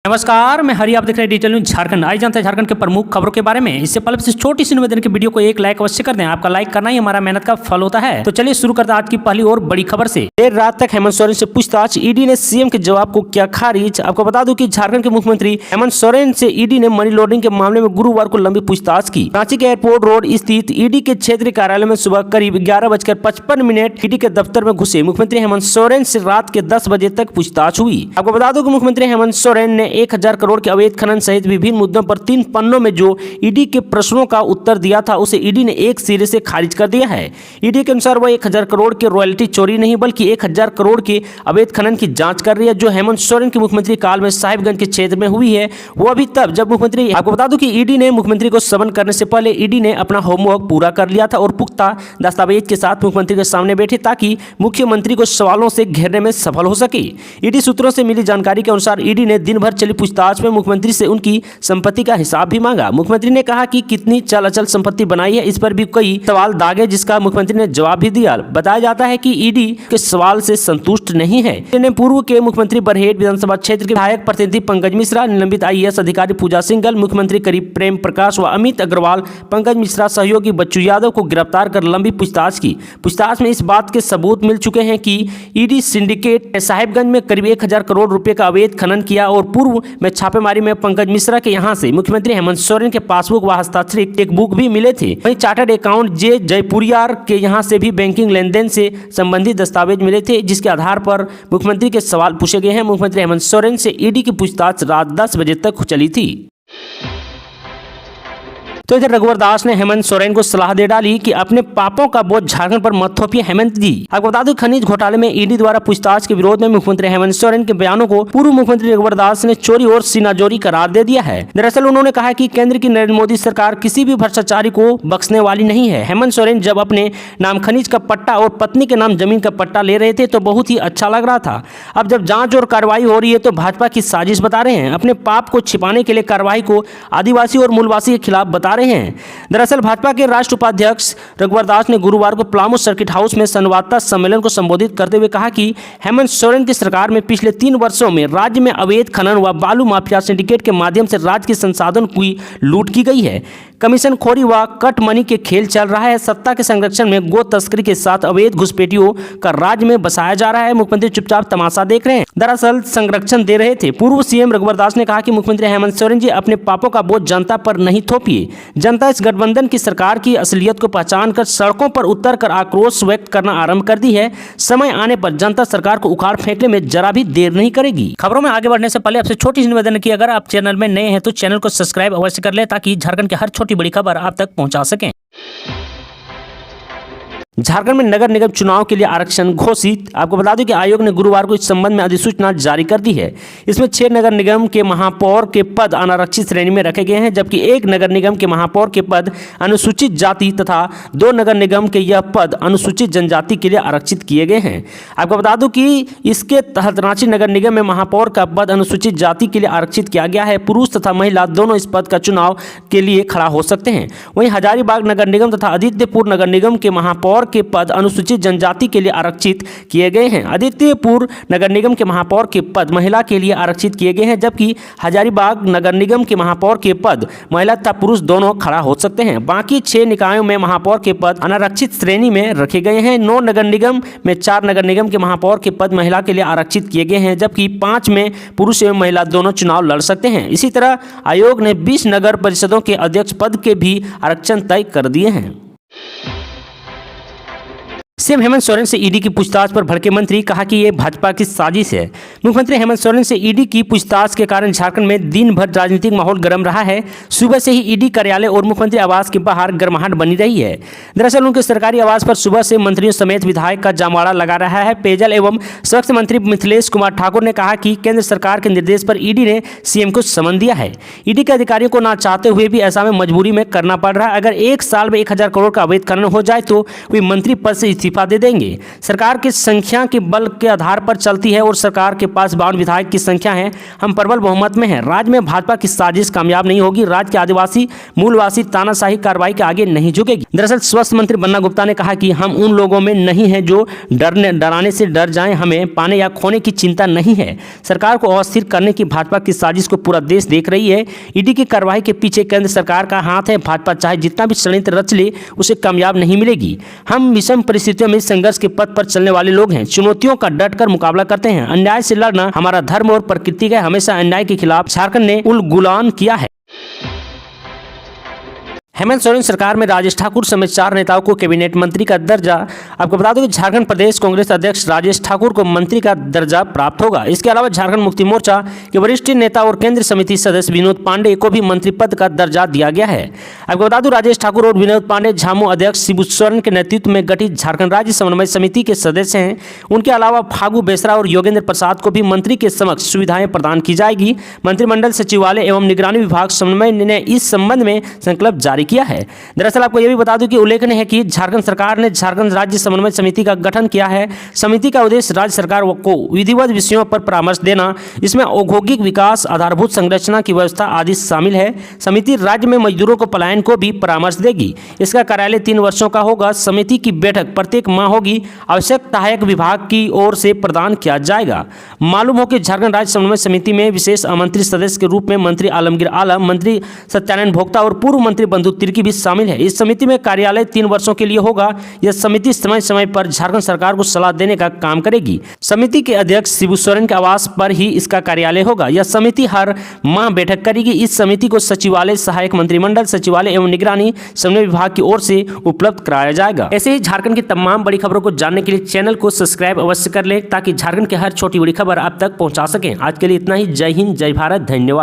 नमस्कार, मैं हरि। आप देख रहे हैं डिजिटल न्यूज झारखंड। आज जानते हैं झारखंड के प्रमुख खबरों के बारे में। इससे पहले इस छोटी सी निवेदन की वीडियो को एक लाइक अवश्य कर दें। आपका लाइक करना ही हमारा मेहनत का फल होता है। तो चलिए शुरू करते हैं आज की पहली और बड़ी खबर से। देर रात तक हेमंत सोरेन से पूछताछ, ईडी ने सीएम के जवाब को किया खारिज। आपको बता दूं कि झारखंड के मुख्यमंत्री हेमंत सोरेन से ईडी ने मनी लॉन्ड्रिंग के मामले में गुरुवार को लंबी पूछताछ की। रांची के एयरपोर्ट रोड स्थित ईडी के क्षेत्रीय कार्यालय में सुबह करीब 11:55 ईडी के दफ्तर में घुसे मुख्यमंत्री हेमंत सोरेन से रात के 10 बजे तक पूछताछ हुई। आपको बता दूं कि मुख्यमंत्री हेमंत सोरेन ने 1000 करोड़ अवैध खनन सहित विभिन्न मुद्दों पर 3 पन्नों में जो ईडी के प्रश्नों का उत्तर दिया था उसे ईडी ने एक सिरे से खारिज कर दिया है। ईडी के अनुसार वह 1000 करोड़ के रॉयल्टी चोरी नहीं बल्कि 1000 करोड़ के अवैध खनन की जांच कर रही है, जो हेमंत सोरेन के मुख्यमंत्री काल में साहिबगंज के क्षेत्र में हुई है। वो भी तब जब मुख्यमंत्री, आपको बता दूं कि ईडी ने मुख्यमंत्री को समन करने से पहले ईडी ने अपना होमवर्क पूरा कर लिया था और पुख्ता दस्तावेज के साथ मुख्यमंत्री के सामने बैठे ताकि मुख्यमंत्री को सवालों से घेरने में सफल हो सके। ईडी सूत्रों से मिली जानकारी के अनुसार ईडी ने दिन भर चली पूछताछ में मुख्यमंत्री से उनकी संपत्ति का हिसाब भी मांगा। मुख्यमंत्री ने कहा कि कितनी चल अचल संपत्ति बनाई है, इस पर भी कई सवाल दागे, जिसका मुख्यमंत्री ने जवाब भी दिया। बताया जाता है कि ईडी के सवाल से संतुष्ट नहीं है। ने पूर्व के मुख्यमंत्री बरहेट विधानसभा क्षेत्र के विधायक प्रतिनिधि पंकज मिश्रा, निलंबित आईएएस अधिकारी पूजा सिंघल, मुख्यमंत्री करीब प्रेम प्रकाश व अमित अग्रवाल, पंकज मिश्रा सहयोगी बच्चू यादव को गिरफ्तार कर लंबी पूछताछ की। पूछताछ में इस बात के सबूत मिल चुके हैं कि ईडी सिंडिकेट साहिबगंज में करीब 1000 करोड़ रुपए का अवैध खनन किया और पूर्व में छापेमारी में पंकज मिश्रा के यहां से मुख्यमंत्री हेमंत सोरेन के पासबुक व हस्ताक्षरित चेकबुक भी मिले थे। वहीं चार्टर्ड अकाउंट जे जयपुरियार के यहां से भी बैंकिंग लेनदेन से संबंधित दस्तावेज मिले थे, जिसके आधार पर मुख्यमंत्री के सवाल पूछे गए हैं। मुख्यमंत्री हेमंत सोरेन से ईडी की पूछताछ रात 10 बजे तक चली थी। तो इधर रघुवर दास ने हेमंत सोरेन को सलाह दे डाली कि अपने पापों का बोझ झारखंड पर मत थोपिए हेमंत जी। आपको बता दूं, खनिज घोटाले में ईडी द्वारा पूछताछ के विरोध में मुख्यमंत्री हेमंत सोरेन के बयानों को पूर्व मुख्यमंत्री रघुवर दास ने चोरी और सीनाजोरी करार दे दिया है। दरअसल उन्होंने कहा कि केंद्र की नरेंद्र मोदी सरकार किसी भी भ्रष्टाचारी को बख्शने वाली नहीं है। हेमंत सोरेन जब अपने नाम खनिज का पट्टा और पत्नी के नाम जमीन का पट्टा ले रहे थे तो बहुत ही अच्छा लग रहा था। अब जब जांच और कार्रवाई हो रही है तो भाजपा की साजिश बता रहे हैं। अपने पाप को छिपाने के लिए कार्रवाई को आदिवासी और मूलवासी के खिलाफ बता रहे हैं। दरअसल भाजपा के राष्ट्रीय उपाध्यक्ष रघुवर दास ने गुरुवार को पलामू सर्किट हाउस में संवाददाता सम्मेलन को संबोधित करते हुए कहा कि हेमंत सोरेन की सरकार में पिछले 3 वर्षों में राज्य में अवैध खनन व बालू माफिया सिंडिकेट के माध्यम से राज्य के संसाधन की लूट की गई है। कमीशन खोरी व कट मनी के खेल चल रहा है। सत्ता के संरक्षण में गो तस्करी के साथ अवैध घुसपैठियों का राज्य में बसाया जा रहा है। मुख्यमंत्री चुपचाप तमाशा देख रहे हैं, दरअसल संरक्षण दे रहे थे। पूर्व सीएम रघुवर दास ने कहा कि मुख्यमंत्री हेमंत सोरेन जी अपने पापों का बोझ जनता पर नहीं थोपिए। जनता इस गठबंधन की सरकार की असलियत को पहचान कर सड़कों पर उतर कर आक्रोश व्यक्त करना आरंभ कर दी है। समय आने पर जनता सरकार को उखाड़ फेंकने में जरा भी देर नहीं करेगी। खबरों में आगे बढ़ने से पहले आपसे छोटी सी निवेदन की, अगर आप चैनल में नए हैं तो चैनल को सब्सक्राइब अवश्य कर ले ताकि झारखंड के हर छोटी बड़ी खबर आप तक पहुंचा सकें। झारखंड में नगर निगम चुनाव के लिए आरक्षण घोषित। आपको बता दें कि आयोग ने गुरुवार को इस संबंध में अधिसूचना जारी कर दी है। इसमें 6 नगर निगम के महापौर के पद अनारक्षित श्रेणी में रखे गए हैं, जबकि 1 नगर निगम के महापौर के पद अनुसूचित जाति तथा 2 नगर निगम के यह पद अनुसूचित जनजाति के लिए आरक्षित किए गए हैं। आपको बता दूं कि इसके तहत रांची नगर निगम में महापौर का पद अनुसूचित जाति के लिए आरक्षित किया गया है। पुरुष तथा महिला दोनों इस पद का चुनाव के लिए खड़ा हो सकते हैं। वहीं हजारीबाग नगर निगम तथा आदित्यपुर नगर निगम के महापौर के पद अनुसूचित जनजाति के लिए आरक्षित किए गए हैं। आदित्यपुर नगर निगम के महापौर के पद महिला के लिए आरक्षित किए गए हैं, जबकि हजारीबाग नगर निगम के महापौर के पद महिला तथा पुरुष दोनों खड़ा हो सकते हैं। बाकी 6 निकायों में महापौर के पद अनारक्षित श्रेणी में रखे गए हैं। 9 नगर निगम में 4 नगर निगम के महापौर के पद महिला के लिए आरक्षित किए गए हैं, जबकि 5 में पुरुष एवं महिला दोनों चुनाव लड़ सकते हैं। इसी तरह आयोग ने 20 नगर परिषदों के अध्यक्ष पद के भी आरक्षण तय कर दिए हैं। सीएम हेमंत सोरेन से ईडी की पूछताछ पर भड़के मंत्री, कहा कि यह भाजपा की साजिश है। मुख्यमंत्री हेमंत सोरेन से ईडी की पूछताछ के कारण झारखंड में दिन भर राजनीतिक माहौल गर्म रहा है। सुबह से ही ईडी कार्यालय और मुख्यमंत्री आवास के बाहर गर्माहट बनी रही है। दरअसल उनके सरकारी आवास पर सुबह से मंत्रियों समेत विधायक का जमावड़ा लगा रहा है। पेयजल एवं स्वच्छ मंत्री मिथिलेश कुमार ठाकुर ने कहा कि केंद्र सरकार के निर्देश पर ईडी ने सीएम को समन दिया है। ईडी के अधिकारियों को ना चाहते हुए भी ऐसा में मजबूरी में करना पड़ रहा है। अगर 1 साल में 1000 करोड़ का अवैध खनन हो जाए तो वे मंत्री पद से इस्तीफा इस्तीफा दे देंगे। सरकार की संख्या के बल के आधार पर चलती है और सरकार के पास 52 विधायक की संख्या है। हम प्रबल बहुमत में हैं। राज्य में भाजपा की साजिश कामयाब नहीं होगी। राज्य के आदिवासी मूलवासी तानाशाही कार्रवाई के आगे नहीं झुकेगी। दरअसल स्वास्थ्य मंत्री बन्ना गुप्ता ने कहा कि हम उन लोगों में नहीं हैं जो डराने से डर जाएं। हमें पाने या खोने की चिंता नहीं है। सरकार को अस्थिर करने की भाजपा की साजिश को पूरा देश देख रही है। ईडी की कार्रवाई के पीछे केंद्र सरकार का हाथ है। भाजपा चाहे जितना भी षड्यंत्र रच ले उसे कामयाब नहीं मिलेगी। हम विषम परिस्थितियों में संघर्ष के पथ पर चलने वाले लोग हैं। चुनौतियों का डटकर मुकाबला करते हैं। अन्याय से लड़ना हमारा धर्म और प्रकृति है। हमेशा अन्याय के खिलाफ झारखंड ने उलगुलान किया है। हेमंत सोरेन सरकार में राजेश ठाकुर समेत 4 नेताओं को कैबिनेट मंत्री का दर्जा। आपको बता दें कि झारखंड प्रदेश कांग्रेस अध्यक्ष राजेश ठाकुर को मंत्री का दर्जा प्राप्त होगा। इसके अलावा झारखंड मुक्ति मोर्चा के वरिष्ठ नेता और केंद्रीय समिति सदस्य विनोद पांडे को भी मंत्री पद का दर्जा दिया गया है। आपको बता दूं राजेश ठाकुर और विनोद पांडे झामू अध्यक्ष शिबू सोरेन के नेतृत्व में गठित झारखंड राज्य समन्वय समिति के सदस्य हैं। उनके अलावा फागू बेसरा और योगेंद्र प्रसाद को भी मंत्री के समक्ष सुविधाएं प्रदान की जाएगी। मंत्रिमंडल सचिवालय एवं निगरानी विभाग समन्वय ने इस संबंध में संकल्प जारी किया है। दरअसल आपको यह भी बता दूं कि उल्लेखनीय है कि झारखंड सरकार ने झारखंड राज्य समन्वय समिति का गठन किया है। समिति का उद्देश्य राज्य सरकार को विधिवत विषयों पर परामर्श देना, इसमें औद्योगिक विकास, आधारभूत संरचना की व्यवस्था आदि शामिल है। समिति राज्य में मजदूरों को पलायन को भी परामर्श देगी। इसका कार्यालय 3 वर्षों का होगा। समिति की बैठक प्रत्येक माह होगी। आवश्यक सहायक विभाग की ओर से प्रदान किया जाएगा। मालूम हो कि झारखंड राज्य समन्वय समिति में विशेष आमंत्रित सदस्य के रूप में मंत्री आलमगीर आलम, मंत्री सत्यानंद भोक्ता और पूर्व मंत्री बंधु तिर्की भी शामिल है। इस समिति में कार्यालय 3 वर्षों के लिए होगा। यह समिति समय समय पर झारखंड सरकार को सलाह देने का काम करेगी। समिति के अध्यक्ष शिबू सोरेन के आवास पर ही इसका कार्यालय होगा। यह समिति हर माह बैठक करेगी। इस समिति को सचिवालय, सहायक मंत्रिमंडल सचिवालय एवं निगरानी समन्वय विभाग की ओर से उपलब्ध कराया जाएगा। ऐसे ही झारखंड की तमाम बड़ी खबरों को जानने के लिए चैनल को सब्सक्राइब अवश्य कर ले ताकि झारखंड की हर छोटी बड़ी खबर आप तक पहुंचा सकें। आज के लिए इतना ही। जय हिंद, जय भारत, धन्यवाद।